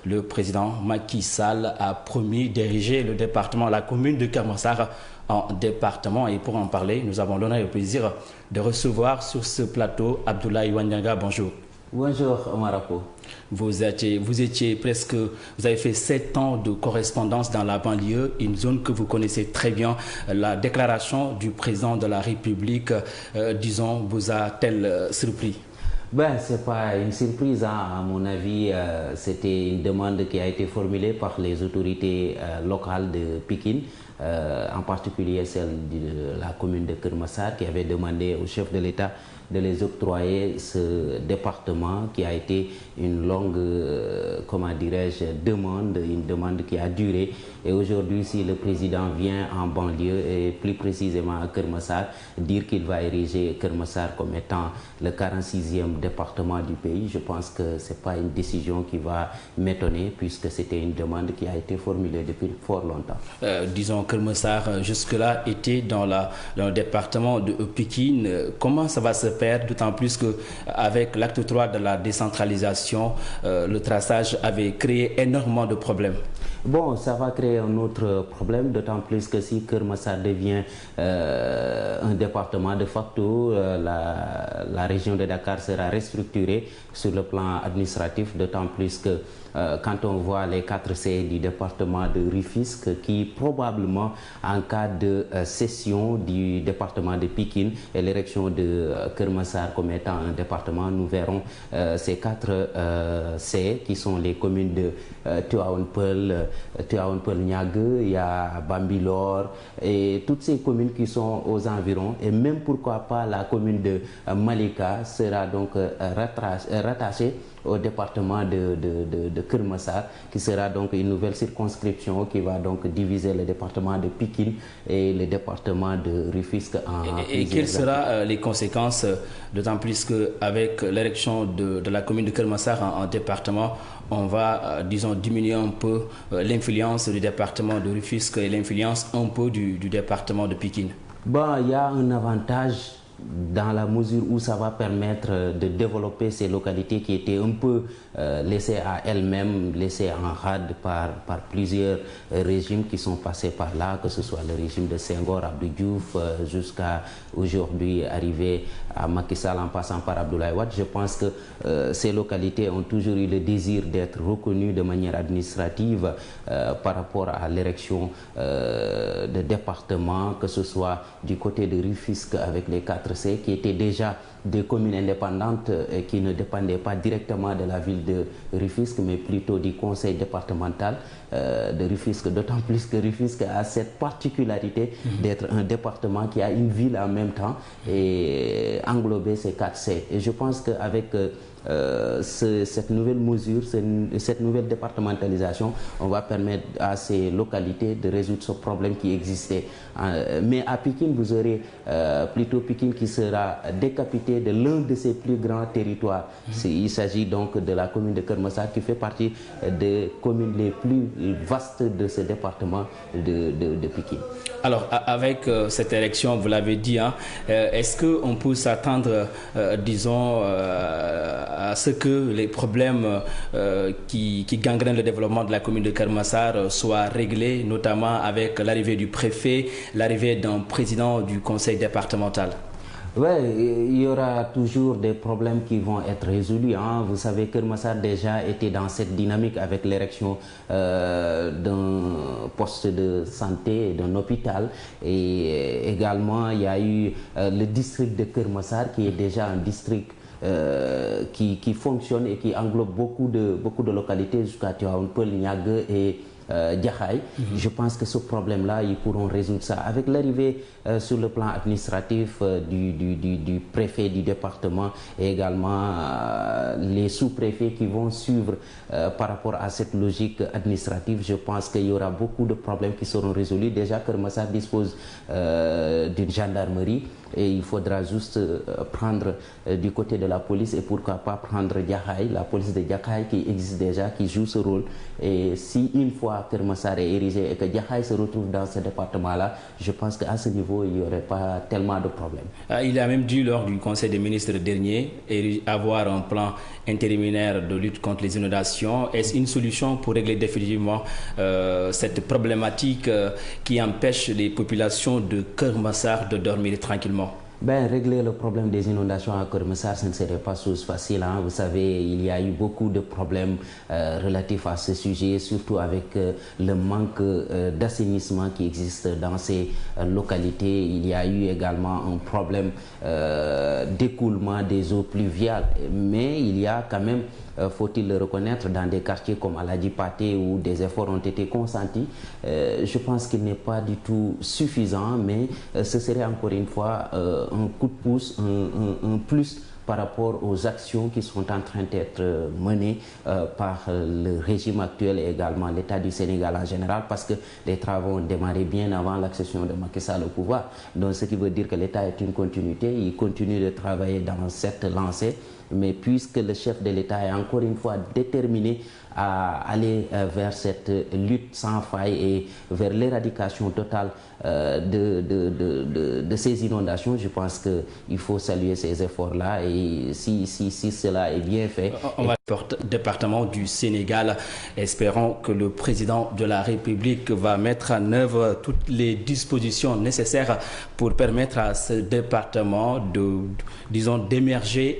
le président Macky Sall a promis d'ériger le département, la commune de Keur Massar en département. Et pour en parler, nous avons l'honneur et le plaisir de recevoir sur ce plateau Abdoulaye Wanyanga. Bonjour. Bonjour Omarapo. Vous avez fait 7 ans de correspondance dans la banlieue, une zone que vous connaissez très bien. La déclaration du président de la République, disons, vous a-t-elle surpris? Ben, ce n'est pas une surprise, hein. À mon avis, c'était une demande qui a été formulée par les autorités locales de Pikine, en particulier celle de la commune de Keur Massar, qui avait demandé au chef de l'État de les octroyer ce département qui a été une longue, comment dirais-je, demande, une demande qui a duré. Et aujourd'hui, si le président vient en banlieue et plus précisément à Keur Massar, dire qu'il va ériger Keur Massar comme étant le 46e département du pays, je pense que ce n'est pas une décision qui va m'étonner puisque c'était une demande qui a été formulée depuis fort longtemps. Disons Keur Massar jusque-là était dans le département de Pikine. Comment ça va se faire, d'autant plus qu'avec l'acte 3 de la décentralisation, le traçage avait créé énormément de problèmes? Bon, ça va créer un autre problème, d'autant plus que si Keur Massar devient un département de facto, la région de Dakar sera restructurée sur le plan administratif, d'autant plus que quand on voit les 4 C du département de Rufisque qui probablement en cas de cession du département de Pikine et l'érection de Keur Massar comme étant un département, nous verrons ces 4 C qui sont les communes de Tivaouane Peulh Niague, il y a Bambilor et toutes ces communes qui sont aux environs, et même pourquoi pas la commune de Malika sera donc rattachée au département de Keur Massar, qui sera donc une nouvelle circonscription qui va donc diviser le département de Pikine et le département de Rufisque en Et quelles seront les conséquences, d'autant plus qu'avec l'érection de la commune de Keur Massar en département, on va, disons, diminuer un peu l'influence du département de Rufisque et l'influence un peu du département de Pikine? Bon, il y a un avantage dans la mesure où ça va permettre de développer ces localités qui étaient un peu laissées à elles-mêmes, laissées en rade par plusieurs régimes qui sont passés par là, que ce soit le régime de Senghor, Abdou Diouf, jusqu'à aujourd'hui arriver à Macky Sall en passant par Abdoulaye Wade. Je pense que ces localités ont toujours eu le désir d'être reconnues de manière administrative par rapport à l'érection de départements, que ce soit du côté de Rufisque avec les 4 C qui étaient déjà des communes indépendantes et qui ne dépendaient pas directement de la ville de Rufisque, mais plutôt du conseil départemental de Rufisque, d'autant plus que Rufisque a cette particularité d'être un département qui a une ville en même temps et englober ces 4 C. Et je pense qu'avec cette nouvelle mesure, cette nouvelle départementalisation, on va permettre à ces localités de résoudre ce problème qui existait. Mais à Pikine, vous aurez plutôt Pikine qui sera décapité de l'un de ses plus grands territoires. Il s'agit donc de la commune de Keur Massar qui fait partie des communes les plus vastes de ce département de Pikine. Alors, avec cette élection, vous l'avez dit, hein, est-ce qu'on peut s'attendre, disons, à ce que les problèmes qui gangrènent le développement de la commune de Keur Massar soient réglés, notamment avec l'arrivée du préfet, l'arrivée d'un président du conseil départemental? Oui, il y aura toujours des problèmes qui vont être résolus, hein. Vous savez que Keur Massar déjà était dans cette dynamique avec l'érection d'un poste de santé, d'un hôpital. Et également, il y a eu le district de Keur Massar qui est déjà un district qui fonctionne et qui englobe beaucoup de localités jusqu'à Tivaouane Peulh Niague et Diakhaï. Je pense que ce problème-là, ils pourront résoudre ça. Avec l'arrivée sur le plan administratif du préfet du département et également les sous-préfets qui vont suivre par rapport à cette logique administrative, je pense qu'il y aura beaucoup de problèmes qui seront résolus. Déjà, Keur Massar dispose d'une gendarmerie et il faudra juste prendre du côté de la police et pourquoi pas prendre Jaxaay, la police de Jaxaay qui existe déjà, qui joue ce rôle. Et si une fois Keur Massar est érigé et que Jaxaay se retrouve dans ce département-là, je pense qu'à ce niveau, il n'y aurait pas tellement de problèmes. Il a même dû, lors du Conseil des ministres dernier, avoir un plan intérimaire de lutte contre les inondations. Est-ce une solution pour régler définitivement cette problématique qui empêche les populations de Keur Massar de dormir tranquillement? Régler le problème des inondations à Keur Massar, ce ne serait pas chose facile. Vous savez, il y a eu beaucoup de problèmes relatifs à ce sujet, surtout avec le manque d'assainissement qui existe dans ces localités. Il y a eu également un problème d'écoulement des eaux pluviales. Mais il y a quand même, faut-il le reconnaître, dans des quartiers comme Aladji Paté où des efforts ont été consentis. Je pense qu'il n'est pas du tout suffisant, mais ce serait encore une fois un coup de pouce, un plus par rapport aux actions qui sont en train d'être menées par le régime actuel et également l'État du Sénégal en général, parce que les travaux ont démarré bien avant l'accession de Macky Sall au pouvoir. Donc ce qui veut dire que l'État est une continuité, il continue de travailler dans cette lancée, mais puisque le chef de l'État est encore une fois déterminé à aller vers cette lutte sans faille et vers l'éradication totale de ces inondations, je pense qu'il faut saluer ces efforts-là et si cela est bien fait. On va au département du Sénégal. Espérons que le président de la République va mettre en œuvre toutes les dispositions nécessaires pour permettre à ce département d'émerger